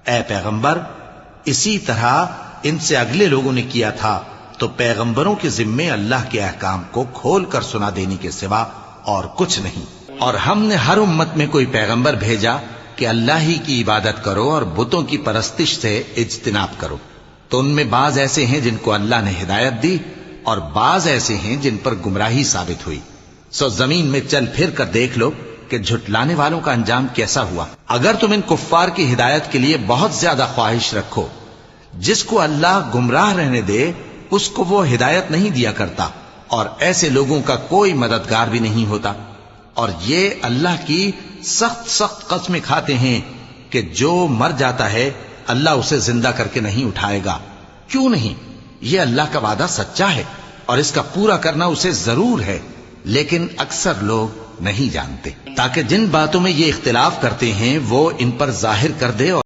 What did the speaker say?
ए पैगंबर, इसी तरह इनसे अगले लोगों ने किया था, तो पैगंबरों के जिम्मे अल्लाह के अहकाम को खोल कर सुना देने के सिवा और कुछ नहीं। और हमने हर उम्मत में कोई पैगंबर भेजा कि अल्लाह ही की इबादत करो और बुतों की परस्तिश से इज्तिनाब करो। तो उनमें बाज ऐसे हैं जिनको अल्लाह ने हिदायत दी और बाज ऐसे हैं जिन पर गुमराही साबित हुई। सो जमीन में चल फिर कर देख लो कि झुटलाने वालों का अंजाम कैसा हुआ। अगर तुम इन कुफ्फार की हिदायत के लिए बहुत ज्यादा ख्वाहिश रखो, जिसको अल्लाह गुमराह रहने दे उसको वो हिदायत नहीं दिया करता, और ऐसे लोगों का कोई मददगार भी नहीं होता। और ये अल्लाह की सख्त सख्त कस्में खाते हैं कि जो मर जाता है अल्लाह उसे जिंदा करके नहीं उठाएगा। क्यों नहीं? ये अल्लाह का वादा सच्चा है और इसका पूरा करना उसे जरूर है, लेकिन अक्सर लोग नहीं जानते। ताकि जिन बातों में ये इख्तिलाफ करते हैं वो इन पर जाहिर कर दे।